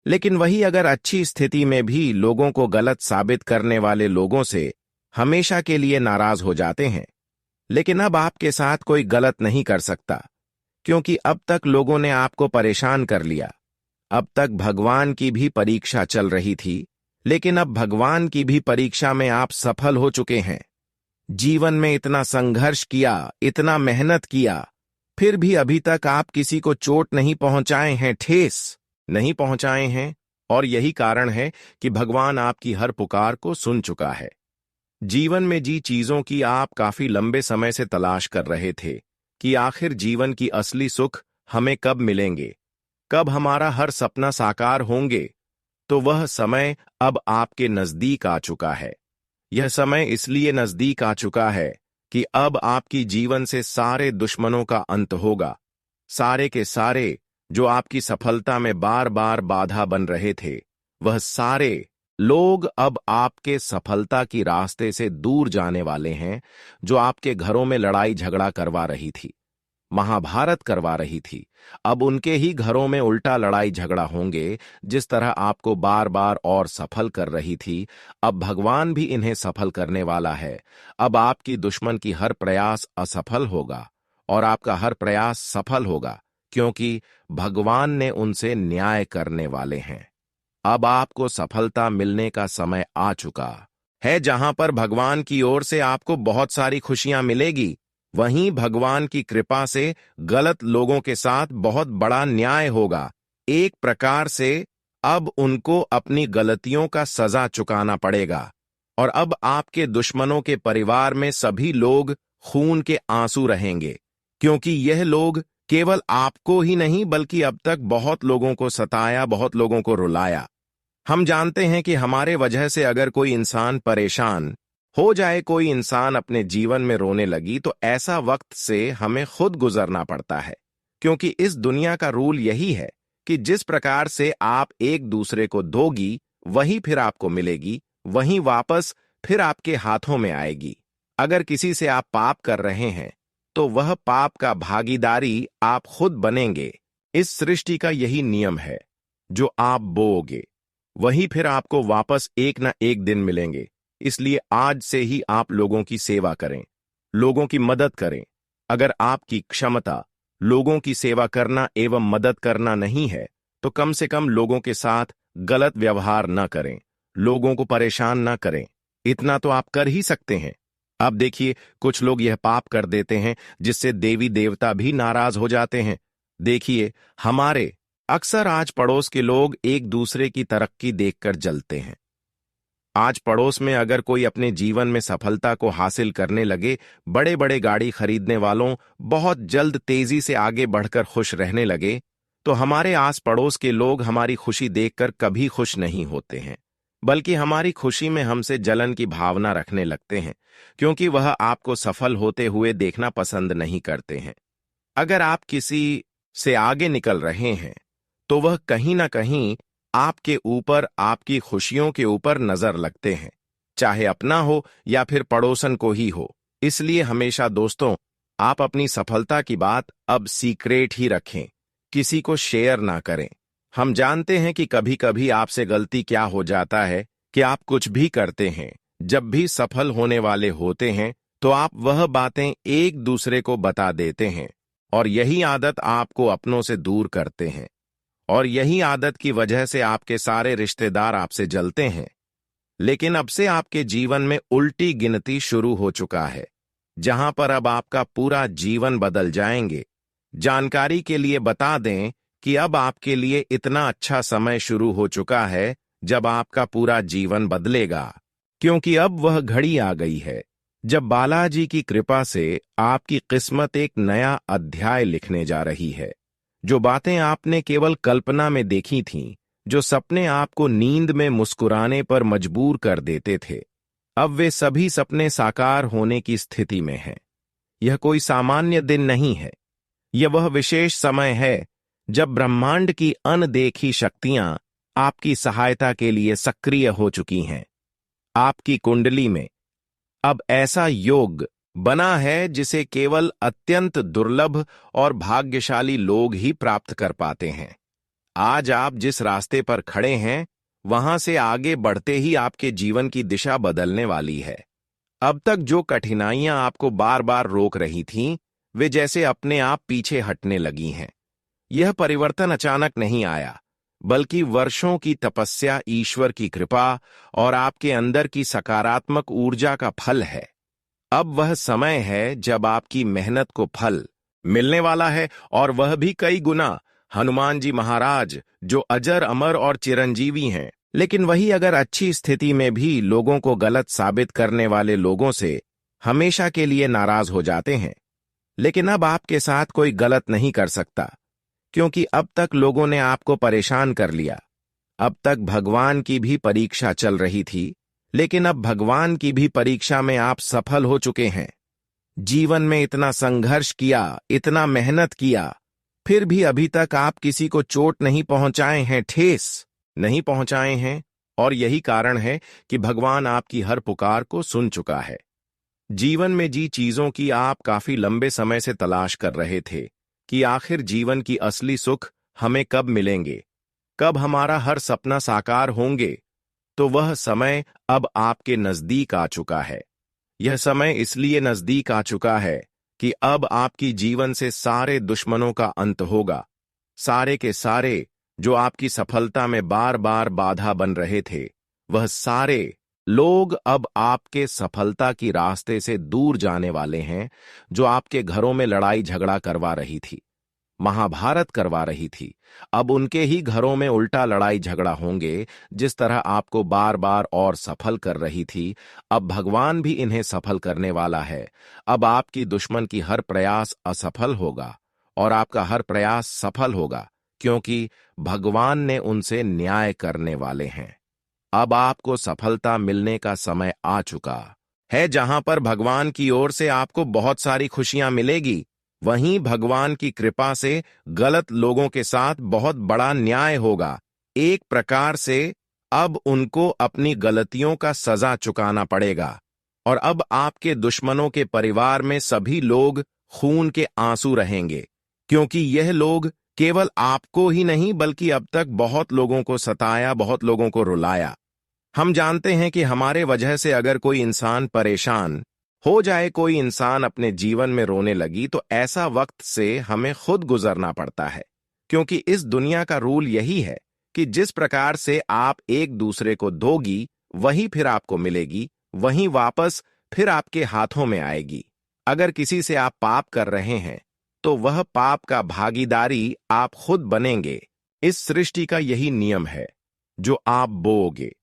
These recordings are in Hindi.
लेकिन वही अगर अच्छी स्थिति में भी लोगों को गलत साबित करने वाले लोगों से हमेशा के लिए नाराज हो जाते हैं। लेकिन अब आपके साथ कोई गलत नहीं कर सकता, क्योंकि अब तक लोगों ने आपको परेशान कर लिया। अब तक भगवान की भी परीक्षा चल रही थी, लेकिन अब भगवान की भी परीक्षा में आप सफल हो चुके हैं। जीवन में इतना संघर्ष किया, इतना मेहनत किया, फिर भी अभी तक आप किसी को चोट नहीं पहुंचाए हैं, ठेस नहीं पहुंचाए हैं। और यही कारण है कि भगवान आपकी हर पुकार को सुन चुका है। जीवन में जी चीजों की आप काफी लंबे समय से तलाश कर रहे थे कि आखिर जीवन की असली सुख हमें कब मिलेंगे, कब हमारा हर सपना साकार होंगे, तो वह समय अब आपके नजदीक आ चुका है। यह समय इसलिए नजदीक आ चुका है कि अब आपकी जीवन से सारे दुश्मनों का अंत होगा। सारे के सारे जो आपकी सफलता में बार बार बाधा बन रहे थे, वह सारे लोग अब आपके सफलता की रास्ते से दूर जाने वाले हैं। जो आपके घरों में लड़ाई झगड़ा करवा रही थी, महाभारत करवा रही थी, अब उनके ही घरों में उल्टा लड़ाई झगड़ा होंगे। जिस तरह आपको बार बार और सफल कर रही थी, अब भगवान भी इन्हें सफल करने वाला है। अब आपकी दुश्मन की हर प्रयास असफल होगा और आपका हर प्रयास सफल होगा, क्योंकि भगवान ने उनसे न्याय करने वाले हैं। अब आपको सफलता मिलने का समय आ चुका है। जहां पर भगवान की ओर से आपको बहुत सारी खुशियां मिलेगी, वहीं भगवान की कृपा से गलत लोगों के साथ बहुत बड़ा न्याय होगा। एक प्रकार से अब उनको अपनी गलतियों का सजा चुकाना पड़ेगा। और अब आपके दुश्मनों के परिवार में सभी लोग खून के आंसू रहेंगे, क्योंकि यह लोग केवल आपको ही नहीं बल्कि अब तक बहुत लोगों को सताया, बहुत लोगों को रुलाया। हम जानते हैं कि हमारे वजह से अगर कोई इंसान परेशान हो जाए, कोई इंसान अपने जीवन में रोने लगी, तो ऐसा वक्त से हमें खुद गुजरना पड़ता है। क्योंकि इस दुनिया का रूल यही है कि जिस प्रकार से आप एक दूसरे को दोगी, वही फिर आपको मिलेगी, वही वापस फिर आपके हाथों में आएगी। अगर किसी से आप पाप कर रहे हैं, तो वह पाप का भागीदारी आप खुद बनेंगे। इस सृष्टि का यही नियम है, जो आप बोओगे वही फिर आपको वापस एक न एक दिन मिलेंगे। इसलिए आज से ही आप लोगों की सेवा करें, लोगों की मदद करें। अगर आपकी क्षमता लोगों की सेवा करना एवं मदद करना नहीं है, तो कम से कम लोगों के साथ गलत व्यवहार न करें, लोगों को परेशान न करें। इतना तो आप कर ही सकते हैं। अब देखिए, कुछ लोग यह पाप कर देते हैं जिससे देवी देवता भी नाराज हो जाते हैं। देखिए, हमारे अक्सर आज पड़ोस के लोग एक दूसरे की तरक्की देखकर जलते हैं। आज पड़ोस में अगर कोई अपने जीवन में सफलता को हासिल करने लगे, बड़े बड़े गाड़ी खरीदने वालों बहुत जल्द तेजी से आगे बढ़कर खुश रहने लगे, तो हमारे आस पड़ोस के लोग हमारी खुशी देखकर कभी खुश नहीं होते हैं, बल्कि हमारी खुशी में हमसे जलन की भावना रखने लगते हैं, क्योंकि वह आपको सफल होते हुए देखना पसंद नहीं करते हैं। अगर आप किसी से आगे निकल रहे हैं, तो वह कहीं ना कहीं आपके ऊपर, आपकी खुशियों के ऊपर नजर लगते हैं, चाहे अपना हो या फिर पड़ोसन को ही हो। इसलिए हमेशा दोस्तों, आप अपनी सफलता की बात अब सीक्रेट ही रखें, किसी को शेयर ना करें। हम जानते हैं कि कभी कभी आपसे गलती क्या हो जाता है कि आप कुछ भी करते हैं, जब भी सफल होने वाले होते हैं, तो आप वह बातें एक दूसरे को बता देते हैं, और यही आदत आपको अपनों से दूर करते हैं। और यही आदत की वजह से आपके सारे रिश्तेदार आपसे जलते हैं। लेकिन अब से आपके जीवन में उल्टी गिनती शुरू हो चुका है, जहां पर अब आपका पूरा जीवन बदल जाएंगे। जानकारी के लिए बता दें कि अब आपके लिए इतना अच्छा समय शुरू हो चुका है जब आपका पूरा जीवन बदलेगा, क्योंकि अब वह घड़ी आ गई है जब बालाजी की कृपा से आपकी किस्मत एक नया अध्याय लिखने जा रही है। जो बातें आपने केवल कल्पना में देखी थीं, जो सपने आपको नींद में मुस्कुराने पर मजबूर कर देते थे, अब वे सभी सपने साकार होने की स्थिति में हैं। यह कोई सामान्य दिन नहीं है, यह वह विशेष समय है जब ब्रह्मांड की अनदेखी शक्तियां आपकी सहायता के लिए सक्रिय हो चुकी हैं। आपकी कुंडली में अब ऐसा योग बना है जिसे केवल अत्यंत दुर्लभ और भाग्यशाली लोग ही प्राप्त कर पाते हैं। आज आप जिस रास्ते पर खड़े हैं, वहां से आगे बढ़ते ही आपके जीवन की दिशा बदलने वाली है। अब तक जो कठिनाइयां आपको बार बार रोक रही थीं, वे जैसे अपने आप पीछे हटने लगी हैं। यह परिवर्तन अचानक नहीं आया, बल्कि वर्षों की तपस्या, ईश्वर की कृपा और आपके अंदर की सकारात्मक ऊर्जा का फल है। अब वह समय है जब आपकी मेहनत को फल मिलने वाला है, और वह भी कई गुना। हनुमान जी महाराज, जो अजर अमर और चिरंजीवी हैं, लेकिन वही अगर अच्छी स्थिति में भी लोगों को गलत साबित करने वाले लोगों से हमेशा के लिए नाराज हो जाते हैं। लेकिन अब आपके साथ कोई गलत नहीं कर सकता, क्योंकि अब तक लोगों ने आपको परेशान कर लिया। अब तक भगवान की भी परीक्षा चल रही थी, लेकिन अब भगवान की भी परीक्षा में आप सफल हो चुके हैं। जीवन में इतना संघर्ष किया, इतना मेहनत किया, फिर भी अभी तक आप किसी को चोट नहीं पहुंचाए हैं, ठेस नहीं पहुंचाए हैं, और यही कारण है कि भगवान आपकी हर पुकार को सुन चुका है। जीवन में जी चीजों की आप काफी लंबे समय से तलाश कर रहे थे कि आखिर जीवन की असली सुख हमें कब मिलेंगे, कब हमारा हर सपना साकार होंगे, तो वह समय अब आपके नजदीक आ चुका है। यह समय इसलिए नजदीक आ चुका है कि अब आपकी जीवन से सारे दुश्मनों का अंत होगा। सारे के सारे जो आपकी सफलता में बार बार बाधा बन रहे थे, वह सारे लोग अब आपके सफलता की रास्ते से दूर जाने वाले हैं। जो आपके घरों में लड़ाई झगड़ा करवा रही थी, महाभारत करवा रही थी, अब उनके ही घरों में उल्टा लड़ाई झगड़ा होंगे। जिस तरह आपको बार बार और सफल कर रही थी, अब भगवान भी इन्हें सफल करने वाला है। अब आपकी दुश्मन की हर प्रयास असफल होगा और आपका हर प्रयास सफल होगा, क्योंकि भगवान ने उनसे न्याय करने वाले हैं। अब आपको सफलता मिलने का समय आ चुका है। जहां पर भगवान की ओर से आपको बहुत सारी खुशियां मिलेगी, वहीं भगवान की कृपा से गलत लोगों के साथ बहुत बड़ा न्याय होगा। एक प्रकार से अब उनको अपनी गलतियों का सजा चुकाना पड़ेगा, और अब आपके दुश्मनों के परिवार में सभी लोग खून के आंसू रहेंगे, क्योंकि यह लोग केवल आपको ही नहीं बल्कि अब तक बहुत लोगों को सताया, बहुत लोगों को रुलाया। हम जानते हैं कि हमारे वजह से अगर कोई इंसान परेशान हो जाए, कोई इंसान अपने जीवन में रोने लगी, तो ऐसा वक्त से हमें खुद गुजरना पड़ता है, क्योंकि इस दुनिया का रूल यही है कि जिस प्रकार से आप एक दूसरे को दोगी, वही फिर आपको मिलेगी, वही वापस फिर आपके हाथों में आएगी। अगर किसी से आप पाप कर रहे हैं, तो वह पाप का भागीदारी आप खुद बनेंगे। इस सृष्टि का यही नियम है, जो आप बोओगे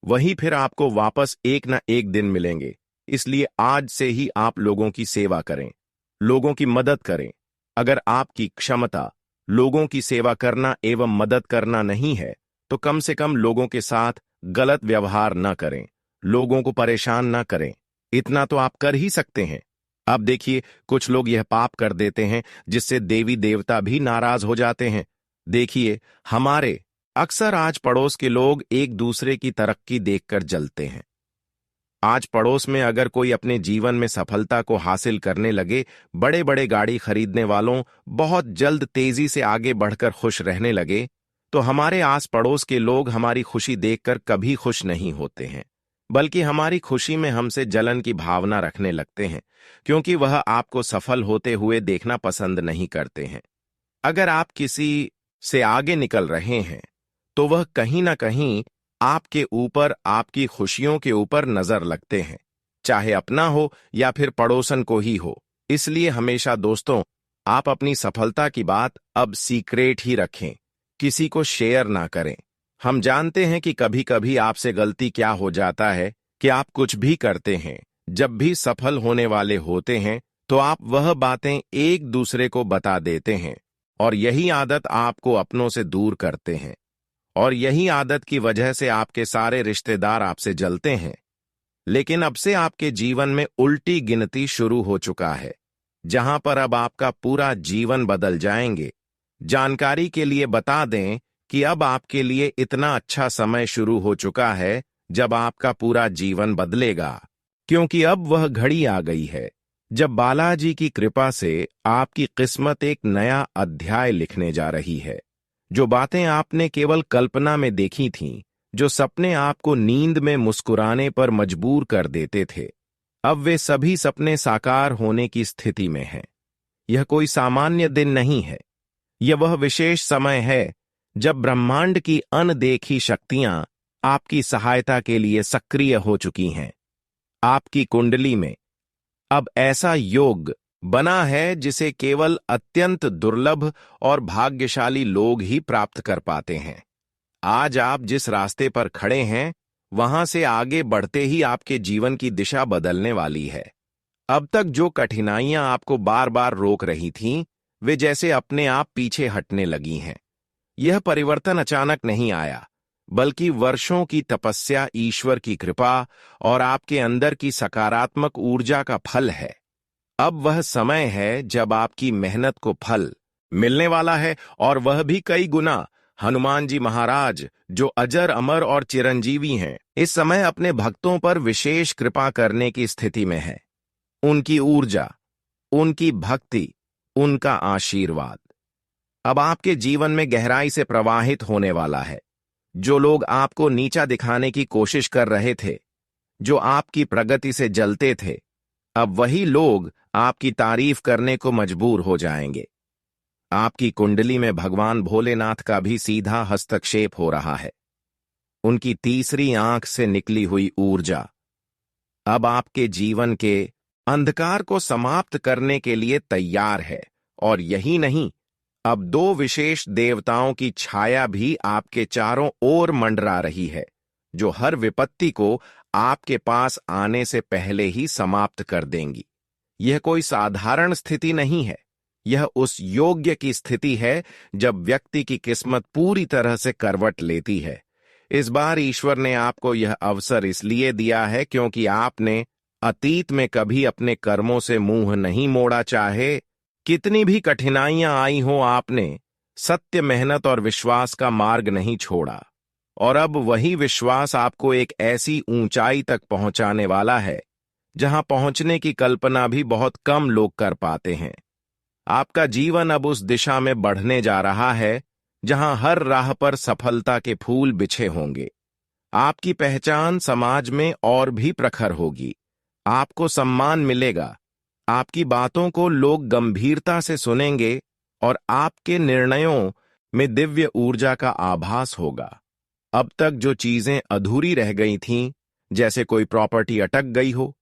वही फिर आपको वापस एक न एक दिन मिलेंगे। इसलिए आज से ही आप लोगों की सेवा करें, लोगों की मदद करें। अगर आपकी क्षमता लोगों की सेवा करना एवं मदद करना नहीं है, तो कम से कम लोगों के साथ गलत व्यवहार न करें, लोगों को परेशान न करें। इतना तो आप कर ही सकते हैं। अब देखिए, कुछ लोग यह पाप कर देते हैं जिससे देवी देवता भी नाराज हो जाते हैं। देखिए, हमारे अक्सर आज पड़ोस के लोग एक दूसरे की तरक्की देखकर जलते हैं। आज पड़ोस में अगर कोई अपने जीवन में सफलता को हासिल करने लगे, बड़े बड़े गाड़ी खरीदने वालों बहुत जल्द तेजी से आगे बढ़कर खुश रहने लगे, तो हमारे आस पड़ोस के लोग हमारी खुशी देखकर कभी खुश नहीं होते हैं, बल्कि हमारी खुशी में हमसे जलन की भावना रखने लगते हैं, क्योंकि वह आपको सफल होते हुए देखना पसंद नहीं करते हैं। अगर आप किसी से आगे निकल रहे हैं, तो वह कहीं ना कहीं आपके ऊपर, आपकी खुशियों के ऊपर नजर लगते हैं, चाहे अपना हो या फिर पड़ोसन को ही हो। इसलिए हमेशा दोस्तों, आप अपनी सफलता की बात अब सीक्रेट ही रखें, किसी को शेयर ना करें। हम जानते हैं कि कभी कभी आपसे गलती क्या हो जाता है कि आप कुछ भी करते हैं, जब भी सफल होने वाले होते हैं, तो आप वह बातें एक दूसरे को बता देते हैं, और यही आदत आपको अपनों से दूर करते हैं, और यही आदत की वजह से आपके सारे रिश्तेदार आपसे जलते हैं। लेकिन अब से आपके जीवन में उल्टी गिनती शुरू हो चुका है, जहां पर अब आपका पूरा जीवन बदल जाएंगे। जानकारी के लिए बता दें कि अब आपके लिए इतना अच्छा समय शुरू हो चुका है जब आपका पूरा जीवन बदलेगा, क्योंकि अब वह घड़ी आ गई है जब बालाजी की कृपा से आपकी किस्मत एक नया अध्याय लिखने जा रही है। जो बातें आपने केवल कल्पना में देखी थीं, जो सपने आपको नींद में मुस्कुराने पर मजबूर कर देते थे, अब वे सभी सपने साकार होने की स्थिति में हैं। यह कोई सामान्य दिन नहीं है। यह वह विशेष समय है जब ब्रह्मांड की अनदेखी शक्तियां आपकी सहायता के लिए सक्रिय हो चुकी हैं। आपकी कुंडली में अब ऐसा योग बना है जिसे केवल अत्यंत दुर्लभ और भाग्यशाली लोग ही प्राप्त कर पाते हैं। आज आप जिस रास्ते पर खड़े हैं, वहां से आगे बढ़ते ही आपके जीवन की दिशा बदलने वाली है। अब तक जो कठिनाइयां आपको बार बार रोक रही थीं, वे जैसे अपने आप पीछे हटने लगी हैं। यह परिवर्तन अचानक नहीं आया, बल्कि वर्षों की तपस्या, ईश्वर की कृपा और आपके अंदर की सकारात्मक ऊर्जा का फल है। अब वह समय है जब आपकी मेहनत को फल मिलने वाला है, और वह भी कई गुना। हनुमान जी महाराज, जो अजर अमर और चिरंजीवी हैं, इस समय अपने भक्तों पर विशेष कृपा करने की स्थिति में हैं। उनकी ऊर्जा, उनकी भक्ति, उनका आशीर्वाद अब आपके जीवन में गहराई से प्रवाहित होने वाला है। जो लोग आपको नीचा दिखाने की कोशिश कर रहे थे, जो आपकी प्रगति से जलते थे, अब वही लोग आपकी तारीफ करने को मजबूर हो जाएंगे। आपकी कुंडली में भगवान भोलेनाथ का भी सीधा हस्तक्षेप हो रहा है। उनकी तीसरी आंख से निकली हुई ऊर्जा अब आपके जीवन के अंधकार को समाप्त करने के लिए तैयार है। और यही नहीं, अब दो विशेष देवताओं की छाया भी आपके चारों ओर मंडरा रही है, जो हर विपत्ति को आपके पास आने से पहले ही समाप्त कर देंगी। यह कोई साधारण स्थिति नहीं है। यह उस योग्य की स्थिति है जब व्यक्ति की किस्मत पूरी तरह से करवट लेती है। इस बार ईश्वर ने आपको यह अवसर इसलिए दिया है क्योंकि आपने अतीत में कभी अपने कर्मों से मुंह नहीं मोड़ा। चाहे कितनी भी कठिनाइयां आई हों, आपने सत्य, मेहनत और विश्वास का मार्ग नहीं छोड़ा। और अब वही विश्वास आपको एक ऐसी ऊंचाई तक पहुंचाने वाला है जहां पहुंचने की कल्पना भी बहुत कम लोग कर पाते हैं। आपका जीवन अब उस दिशा में बढ़ने जा रहा है जहां हर राह पर सफलता के फूल बिछे होंगे। आपकी पहचान समाज में और भी प्रखर होगी। आपको सम्मान मिलेगा, आपकी बातों को लोग गंभीरता से सुनेंगे और आपके निर्णयों में दिव्य ऊर्जा का आभास होगा। अब तक जो चीजें अधूरी रह गई थीं, जैसे कोई प्रॉपर्टी अटक गई हो,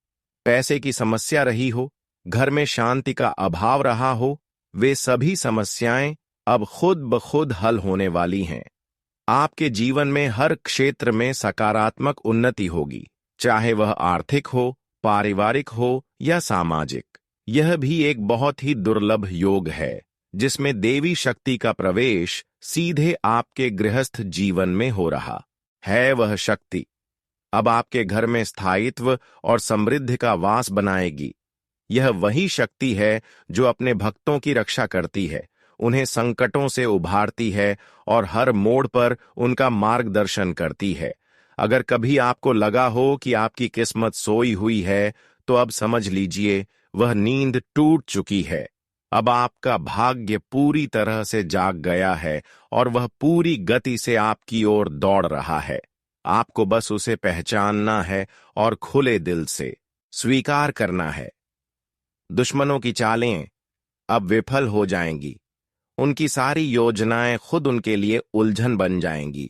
पैसे की समस्या रही हो, घर में शांति का अभाव रहा हो, वे सभी समस्याएं अब खुद ब खुद हल होने वाली हैं। आपके जीवन में हर क्षेत्र में सकारात्मक उन्नति होगी, चाहे वह आर्थिक हो, पारिवारिक हो या सामाजिक। यह भी एक बहुत ही दुर्लभ योग है जिसमें देवी शक्ति का प्रवेश सीधे आपके गृहस्थ जीवन में हो रहा है। वह शक्ति अब आपके घर में स्थायित्व और समृद्धि का वास बनाएगी। यह वही शक्ति है जो अपने भक्तों की रक्षा करती है, उन्हें संकटों से उभारती है और हर मोड़ पर उनका मार्गदर्शन करती है। अगर कभी आपको लगा हो कि आपकी किस्मत सोई हुई है, तो अब समझ लीजिए वह नींद टूट चुकी है। अब आपका भाग्य पूरी तरह से जाग गया है और वह पूरी गति से आपकी ओर दौड़ रहा है। आपको बस उसे पहचानना है और खुले दिल से स्वीकार करना है। दुश्मनों की चालें अब विफल हो जाएंगी। उनकी सारी योजनाएं खुद उनके लिए उलझन बन जाएंगी।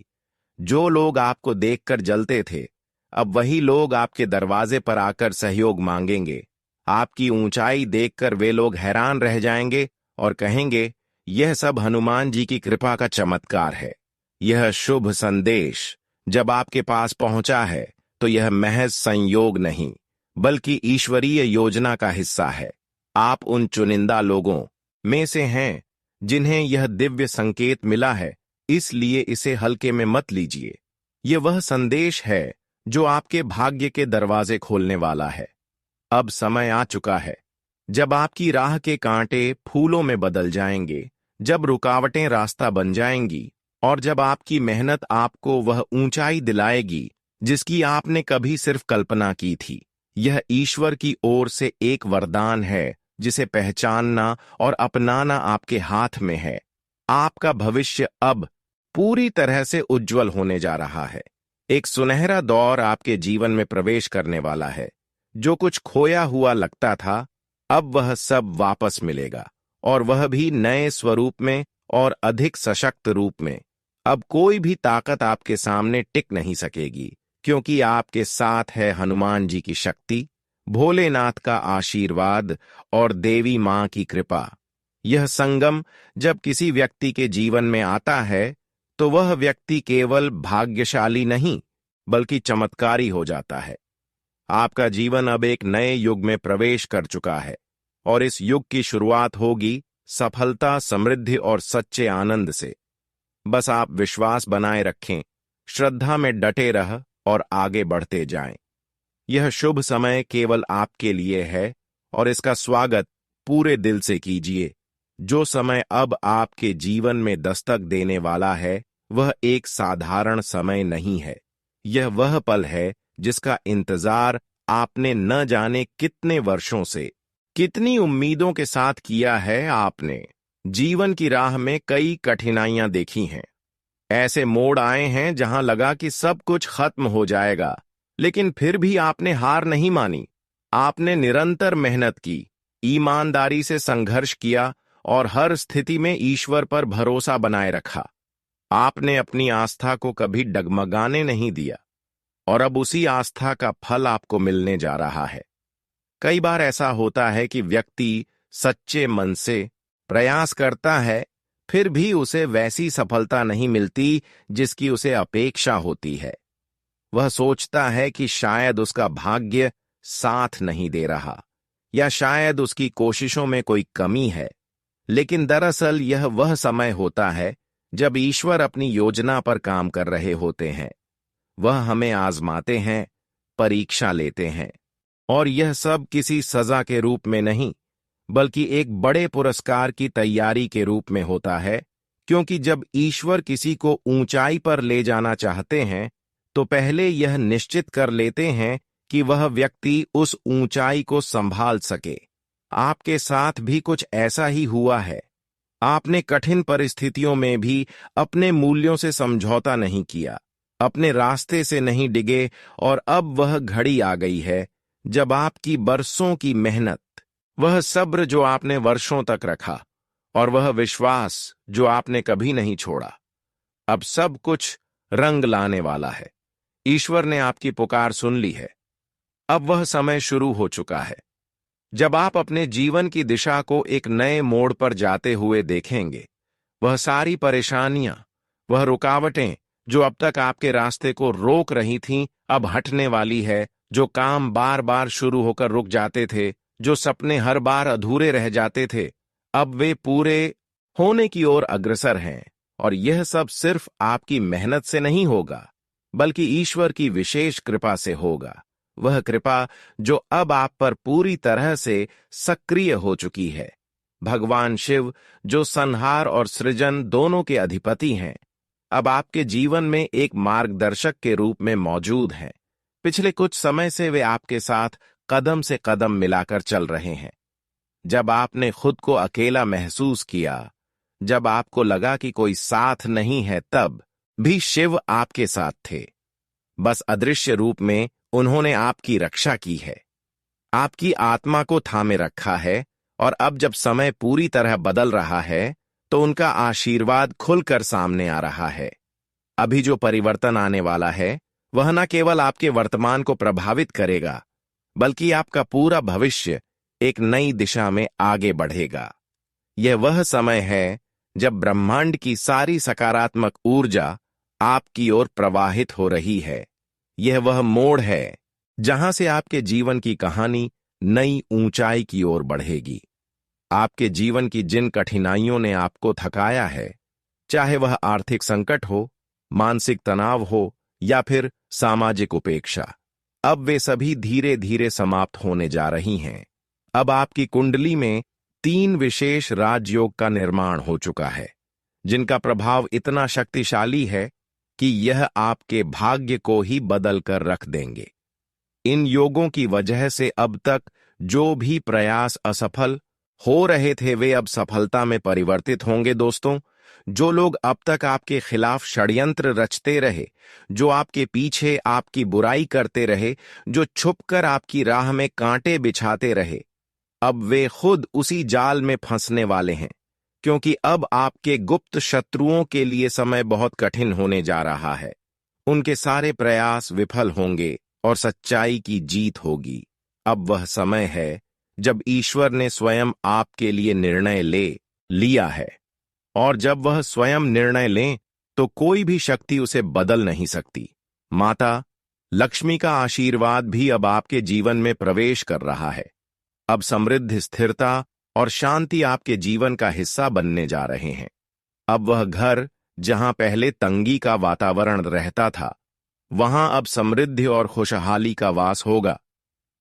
जो लोग आपको देखकर जलते थे, अब वही लोग आपके दरवाजे पर आकर सहयोग मांगेंगे। आपकी ऊंचाई देखकर वे लोग हैरान रह जाएंगे और कहेंगे, यह सब हनुमान जी की कृपा का चमत्कार है। यह शुभ संदेश जब आपके पास पहुंचा है, तो यह महज संयोग नहीं, बल्कि ईश्वरीय योजना का हिस्सा है। आप उन चुनिंदा लोगों में से हैं जिन्हें यह दिव्य संकेत मिला है, इसलिए इसे हल्के में मत लीजिए। यह वह संदेश है जो आपके भाग्य के दरवाजे खोलने वाला है। अब समय आ चुका है जब आपकी राह के कांटे फूलों में बदल जाएंगे, जब रुकावटें रास्ता बन जाएंगी और जब आपकी मेहनत आपको वह ऊंचाई दिलाएगी जिसकी आपने कभी सिर्फ कल्पना की थी। यह ईश्वर की ओर से एक वरदान है जिसे पहचानना और अपनाना आपके हाथ में है। आपका भविष्य अब पूरी तरह से उज्जवल होने जा रहा है। एक सुनहरा दौर आपके जीवन में प्रवेश करने वाला है। जो कुछ खोया हुआ लगता था, अब वह सब वापस मिलेगा, और वह भी नए स्वरूप में और अधिक सशक्त रूप में। अब कोई भी ताकत आपके सामने टिक नहीं सकेगी, क्योंकि आपके साथ है हनुमान जी की शक्ति, भोलेनाथ का आशीर्वाद और देवी मां की कृपा। यह संगम जब किसी व्यक्ति के जीवन में आता है, तो वह व्यक्ति केवल भाग्यशाली नहीं, बल्कि चमत्कारी हो जाता है। आपका जीवन अब एक नए युग में प्रवेश कर चुका है, और इस युग की शुरुआत होगी सफलता, समृद्धि और सच्चे आनंद से। बस आप विश्वास बनाए रखें, श्रद्धा में डटे रह और आगे बढ़ते जाएं। यह शुभ समय केवल आपके लिए है, और इसका स्वागत पूरे दिल से कीजिए। जो समय अब आपके जीवन में दस्तक देने वाला है, वह एक साधारण समय नहीं है। यह वह पल है जिसका इंतजार आपने न जाने कितने वर्षों से, कितनी उम्मीदों के साथ किया है। आपने जीवन की राह में कई कठिनाइयां देखी हैं। ऐसे मोड़ आए हैं जहां लगा कि सब कुछ खत्म हो जाएगा, लेकिन फिर भी आपने हार नहीं मानी। आपने निरंतर मेहनत की, ईमानदारी से संघर्ष किया और हर स्थिति में ईश्वर पर भरोसा बनाए रखा। आपने अपनी आस्था को कभी डगमगाने नहीं दिया, और अब उसी आस्था का फल आपको मिलने जा रहा है। कई बार ऐसा होता है कि व्यक्ति सच्चे मन से प्रयास करता है, फिर भी उसे वैसी सफलता नहीं मिलती जिसकी उसे अपेक्षा होती है। वह सोचता है कि शायद उसका भाग्य साथ नहीं दे रहा, या शायद उसकी कोशिशों में कोई कमी है। लेकिन दरअसल यह वह समय होता है जब ईश्वर अपनी योजना पर काम कर रहे होते हैं। वह हमें आजमाते हैं, परीक्षा लेते हैं, और यह सब किसी सजा के रूप में नहीं, बल्कि एक बड़े पुरस्कार की तैयारी के रूप में होता है। क्योंकि जब ईश्वर किसी को ऊंचाई पर ले जाना चाहते हैं, तो पहले यह निश्चित कर लेते हैं कि वह व्यक्ति उस ऊंचाई को संभाल सके। आपके साथ भी कुछ ऐसा ही हुआ है। आपने कठिन परिस्थितियों में भी अपने मूल्यों से समझौता नहीं किया, अपने रास्ते से नहीं डिगे, और अब वह घड़ी आ गई है जब आपकी बरसों की मेहनत, वह सब्र जो आपने वर्षों तक रखा, और वह विश्वास जो आपने कभी नहीं छोड़ा, अब सब कुछ रंग लाने वाला है। ईश्वर ने आपकी पुकार सुन ली है। अब वह समय शुरू हो चुका है जब आप अपने जीवन की दिशा को एक नए मोड़ पर जाते हुए देखेंगे। वह सारी परेशानियां, वह रुकावटें जो अब तक आपके रास्ते को रोक रही थीं, अब हटने वाली है। जो काम बार बार शुरू होकर रुक जाते थे, जो सपने हर बार अधूरे रह जाते थे, अब वे पूरे होने की ओर अग्रसर हैं। और यह सब सिर्फ आपकी मेहनत से नहीं होगा, बल्कि ईश्वर की विशेष कृपा से होगा। वह कृपा जो अब आप पर पूरी तरह से सक्रिय हो चुकी है। भगवान शिव, जो संहार और सृजन दोनों के अधिपति हैं, अब आपके जीवन में एक मार्गदर्शक के रूप में मौजूद हैं। पिछले कुछ समय से वे आपके साथ कदम से कदम मिलाकर चल रहे हैं। जब आपने खुद को अकेला महसूस किया, जब आपको लगा कि कोई साथ नहीं है, तब भी शिव आपके साथ थे। बस अदृश्य रूप में उन्होंने आपकी रक्षा की है, आपकी आत्मा को थामे रखा है, और अब जब समय पूरी तरह बदल रहा है, तो उनका आशीर्वाद खुलकर सामने आ रहा है। अभी जो परिवर्तन आने वाला है, वह न केवल आपके वर्तमान को प्रभावित करेगा, बल्कि आपका पूरा भविष्य एक नई दिशा में आगे बढ़ेगा। यह वह समय है जब ब्रह्मांड की सारी सकारात्मक ऊर्जा आपकी ओर प्रवाहित हो रही है। यह वह मोड़ है जहां से आपके जीवन की कहानी नई ऊंचाई की ओर बढ़ेगी। आपके जीवन की जिन कठिनाइयों ने आपको थकाया है, चाहे वह आर्थिक संकट हो, मानसिक तनाव हो, या फिर सामाजिक उपेक्षा, अब वे सभी धीरे धीरे समाप्त होने जा रही हैं। अब आपकी कुंडली में 3 विशेष राजयोग का निर्माण हो चुका है, जिनका प्रभाव इतना शक्तिशाली है कि यह आपके भाग्य को ही बदल कर रख देंगे। इन योगों की वजह से अब तक जो भी प्रयास असफल हो रहे थे, वे अब सफलता में परिवर्तित होंगे। दोस्तों, जो लोग अब तक आपके खिलाफ षड्यंत्र रचते रहे, जो आपके पीछे आपकी बुराई करते रहे, जो छुपकर आपकी राह में कांटे बिछाते रहे, अब वे खुद उसी जाल में फंसने वाले हैं, क्योंकि अब आपके गुप्त शत्रुओं के लिए समय बहुत कठिन होने जा रहा है। उनके सारे प्रयास विफल होंगे और सच्चाई की जीत होगी। अब वह समय है जब ईश्वर ने स्वयं आपके लिए निर्णय ले लिया है, और जब वह स्वयं निर्णय लें तो कोई भी शक्ति उसे बदल नहीं सकती। माता लक्ष्मी का आशीर्वाद भी अब आपके जीवन में प्रवेश कर रहा है। अब समृद्धि, स्थिरता और शांति आपके जीवन का हिस्सा बनने जा रहे हैं। अब वह घर जहां पहले तंगी का वातावरण रहता था, वहां अब समृद्धि और खुशहाली का वास होगा।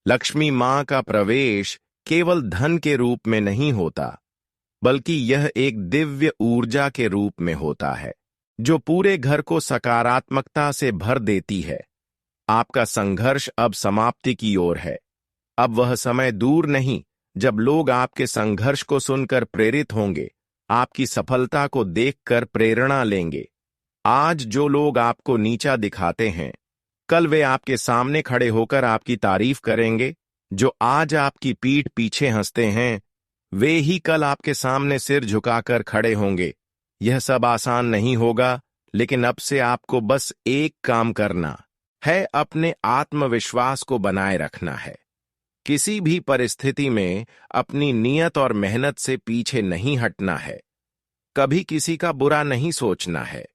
लक्ष्मी मां का प्रवेश केवल धन के रूप में नहीं होता, बल्कि यह एक दिव्य ऊर्जा के रूप में होता है, जो पूरे घर को सकारात्मकता से भर देती है। आपका संघर्ष अब समाप्ति की ओर है। अब वह समय दूर नहीं जब लोग आपके संघर्ष को सुनकर प्रेरित होंगे, आपकी सफलता को देखकर प्रेरणा लेंगे। आज जो लोग आपको नीचा दिखाते हैं, कल वे आपके सामने खड़े होकर आपकी तारीफ करेंगे। जो आज आपकी पीठ पीछे हंसते हैं, वे ही कल आपके सामने सिर झुकाकर खड़े होंगे। यह सब आसान नहीं होगा, लेकिन अब से आपको बस एक काम करना है, अपने आत्मविश्वास को बनाए रखना है। किसी भी परिस्थिति में अपनी नियत और मेहनत से पीछे नहीं हटना है। कभी किसी का बुरा नहीं सोचना है,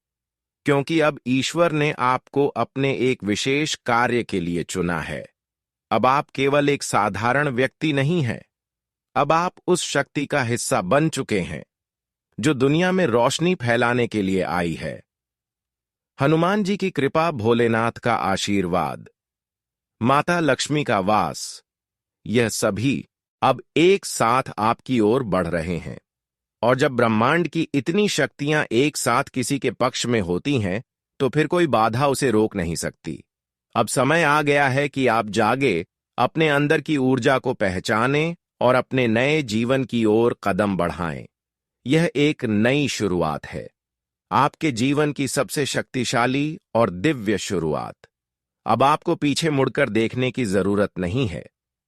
क्योंकि अब ईश्वर ने आपको अपने एक विशेष कार्य के लिए चुना है। अब आप केवल एक साधारण व्यक्ति नहीं हैं। अब आप उस शक्ति का हिस्सा बन चुके हैं जो दुनिया में रोशनी फैलाने के लिए आई है। हनुमान जी की कृपा, भोलेनाथ का आशीर्वाद, माता लक्ष्मी का वास, यह सभी अब एक साथ आपकी ओर बढ़ रहे हैं। और जब ब्रह्मांड की इतनी शक्तियां एक साथ किसी के पक्ष में होती हैं, तो फिर कोई बाधा उसे रोक नहीं सकती। अब समय आ गया है कि आप जागे, अपने अंदर की ऊर्जा को पहचानें और अपने नए जीवन की ओर कदम बढ़ाएं। यह एक नई शुरुआत है, आपके जीवन की सबसे शक्तिशाली और दिव्य शुरुआत। अब आपको पीछे मुड़कर देखने की जरूरत नहीं है।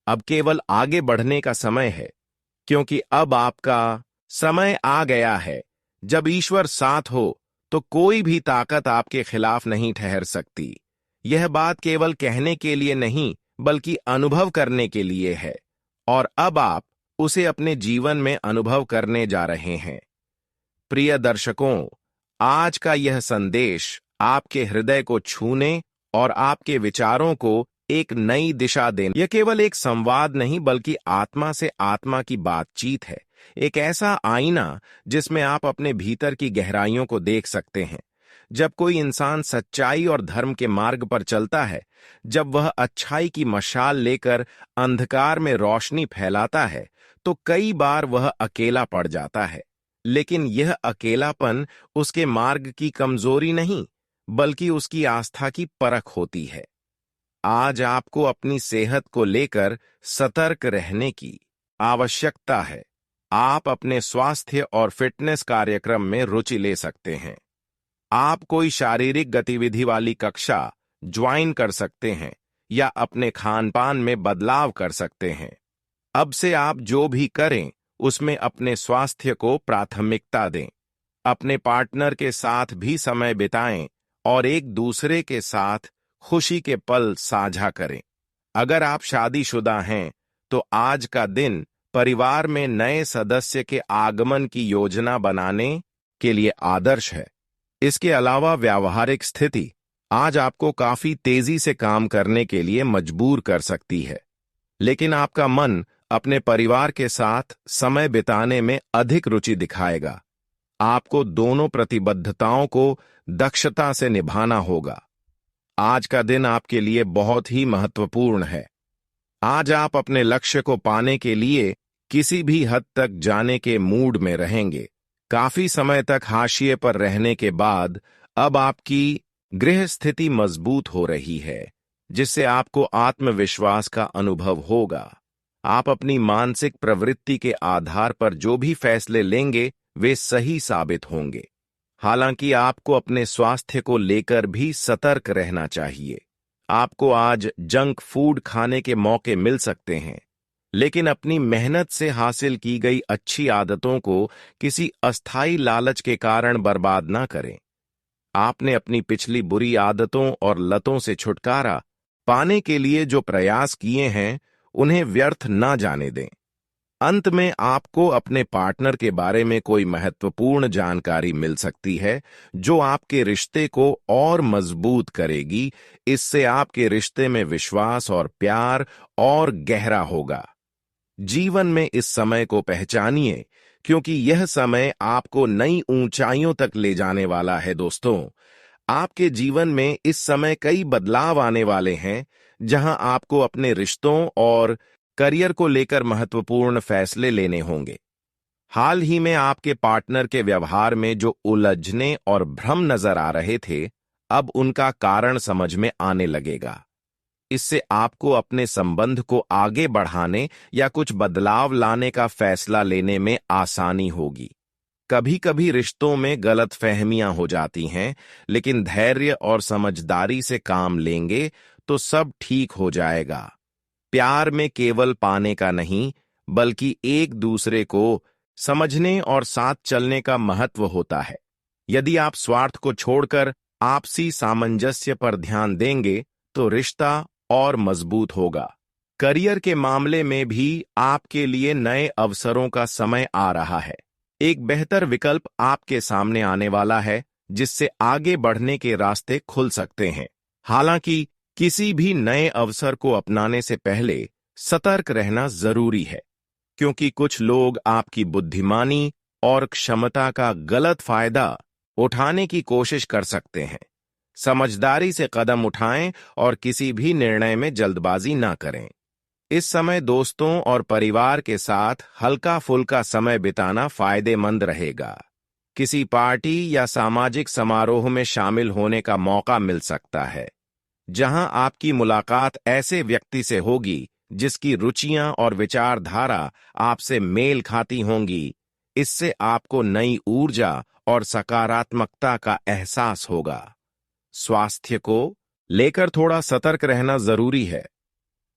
अब केवल आगे बढ़ने का समय है, क्योंकि अब आपका समय आ गया है। जब ईश्वर साथ हो तो कोई भी ताकत आपके खिलाफ नहीं ठहर सकती। यह बात केवल कहने के लिए नहीं, बल्कि अनुभव करने के लिए है, और अब आप उसे अपने जीवन में अनुभव करने जा रहे हैं। प्रिय दर्शकों, आज का यह संदेश आपके हृदय को छूने और आपके विचारों को एक नई दिशा देने। यह केवल एक संवाद नहीं, बल्कि आत्मा से आत्मा की बातचीत है। एक ऐसा आईना जिसमें आप अपने भीतर की गहराइयों को देख सकते हैं। जब कोई इंसान सच्चाई और धर्म के मार्ग पर चलता है, जब वह अच्छाई की मशाल लेकर अंधकार में रोशनी फैलाता है, तो कई बार वह अकेला पड़ जाता है। लेकिन यह अकेलापन उसके मार्ग की कमजोरी नहीं, बल्कि उसकी आस्था की परख होती है। आज आपको अपनी सेहत को लेकर सतर्क रहने की आवश्यकता है। आप अपने स्वास्थ्य और फिटनेस कार्यक्रम में रुचि ले सकते हैं। आप कोई शारीरिक गतिविधि वाली कक्षा ज्वाइन कर सकते हैं या अपने खान-पान में बदलाव कर सकते हैं। अब से आप जो भी करें, उसमें अपने स्वास्थ्य को प्राथमिकता दें। अपने पार्टनर के साथ भी समय बिताएं और एक दूसरे के साथ खुशी के पल साझा करें। अगर आप शादीशुदा हैं, तो आज का दिन परिवार में नए सदस्य के आगमन की योजना बनाने के लिए आदर्श है। इसके अलावा व्यावहारिक स्थिति आज आपको काफी तेजी से काम करने के लिए मजबूर कर सकती है, लेकिन आपका मन अपने परिवार के साथ समय बिताने में अधिक रुचि दिखाएगा। आपको दोनों प्रतिबद्धताओं को दक्षता से निभाना होगा। आज का दिन आपके लिए बहुत ही महत्वपूर्ण है। आज आप अपने लक्ष्य को पाने के लिए किसी भी हद तक जाने के मूड में रहेंगे। काफी समय तक हाशिए पर रहने के बाद अब आपकी गृह स्थिति मजबूत हो रही है, जिससे आपको आत्मविश्वास का अनुभव होगा। आप अपनी मानसिक प्रवृत्ति के आधार पर जो भी फैसले लेंगे, वे सही साबित होंगे। हालांकि आपको अपने स्वास्थ्य को लेकर भी सतर्क रहना चाहिए। आपको आज जंक फूड खाने के मौके मिल सकते हैं, लेकिन अपनी मेहनत से हासिल की गई अच्छी आदतों को किसी अस्थायी लालच के कारण बर्बाद ना करें। आपने अपनी पिछली बुरी आदतों और लतों से छुटकारा पाने के लिए जो प्रयास किए हैं, उन्हें व्यर्थ ना जाने दें। अंत में आपको अपने पार्टनर के बारे में कोई महत्वपूर्ण जानकारी मिल सकती है जो आपके रिश्ते को और मजबूत करेगी। इससे आपके रिश्ते में विश्वास और प्यार और गहरा होगा। जीवन में इस समय को पहचानिए, क्योंकि यह समय आपको नई ऊंचाइयों तक ले जाने वाला है। दोस्तों, आपके जीवन में इस समय कई बदलाव आने वाले हैं, जहां आपको अपने रिश्तों और करियर को लेकर महत्वपूर्ण फैसले लेने होंगे। हाल ही में आपके पार्टनर के व्यवहार में जो उलझने और भ्रम नजर आ रहे थे, अब उनका कारण समझ में आने लगेगा। इससे आपको अपने संबंध को आगे बढ़ाने या कुछ बदलाव लाने का फैसला लेने में आसानी होगी। कभी कभी रिश्तों में गलतफहमियां हो जाती हैं, लेकिन धैर्य और समझदारी से काम लेंगे तो सब ठीक हो जाएगा। प्यार में केवल पाने का नहीं, बल्कि एक दूसरे को समझने और साथ चलने का महत्व होता है। यदि आप स्वार्थ को छोड़कर आपसी सामंजस्य पर ध्यान देंगे, तो रिश्ता और मजबूत होगा। करियर के मामले में भी आपके लिए नए अवसरों का समय आ रहा है। एक बेहतर विकल्प आपके सामने आने वाला है, जिससे आगे बढ़ने के रास्ते खुल सकते हैं। हालांकि किसी भी नए अवसर को अपनाने से पहले सतर्क रहना जरूरी है, क्योंकि कुछ लोग आपकी बुद्धिमानी और क्षमता का गलत फायदा उठाने की कोशिश कर सकते हैं। समझदारी से कदम उठाएं और किसी भी निर्णय में जल्दबाजी ना करें। इस समय दोस्तों और परिवार के साथ हल्का फुल्का समय बिताना फायदेमंद रहेगा। किसी पार्टी या सामाजिक समारोह में शामिल होने का मौका मिल सकता है, जहां आपकी मुलाकात ऐसे व्यक्ति से होगी जिसकी रुचियां और विचारधारा आपसे मेल खाती होंगी। इससे आपको नई ऊर्जा और सकारात्मकता का एहसास होगा। स्वास्थ्य को लेकर थोड़ा सतर्क रहना जरूरी है।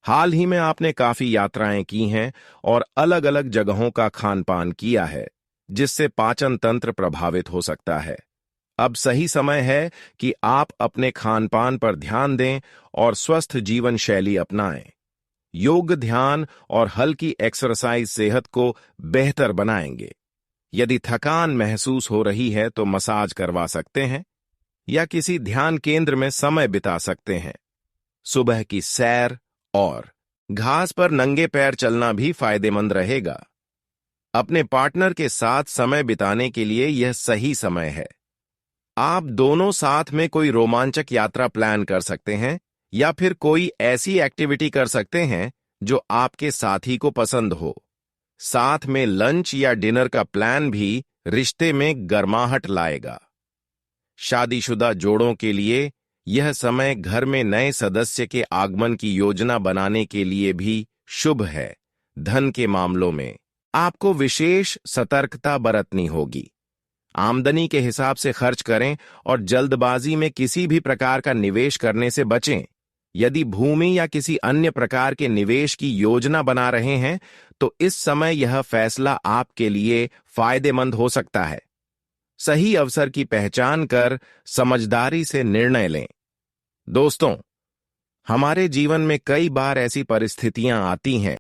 हाल ही में आपने काफी यात्राएं की हैं और अलग अलग जगहों का खान पान किया है, जिससे पाचन तंत्र प्रभावित हो सकता है। अब सही समय है कि आप अपने खान पान पर ध्यान दें और स्वस्थ जीवन शैली अपनाएं। योग, ध्यान और हल्की एक्सरसाइज सेहत को बेहतर बनाएंगे। यदि थकान महसूस हो रही है तो मसाज करवा सकते हैं या किसी ध्यान केंद्र में समय बिता सकते हैं। सुबह की सैर और घास पर नंगे पैर चलना भी फायदेमंद रहेगा। अपने पार्टनर के साथ समय बिताने के लिए यह सही समय है। आप दोनों साथ में कोई रोमांचक यात्रा प्लान कर सकते हैं या फिर कोई ऐसी एक्टिविटी कर सकते हैं जो आपके साथी को पसंद हो। साथ में लंच या डिनर का प्लान भी रिश्ते में गर्माहट लाएगा। शादीशुदा जोड़ों के लिए यह समय घर में नए सदस्य के आगमन की योजना बनाने के लिए भी शुभ है। धन के मामलों में आपको विशेष सतर्कता बरतनी होगी। आमदनी के हिसाब से खर्च करें और जल्दबाजी में किसी भी प्रकार का निवेश करने से बचें। यदि भूमि या किसी अन्य प्रकार के निवेश की योजना बना रहे हैं, तो इस समय यह फैसला आपके लिए फायदेमंद हो सकता है। सही अवसर की पहचान कर समझदारी से निर्णय लें। दोस्तों, हमारे जीवन में कई बार ऐसी परिस्थितियां आती हैं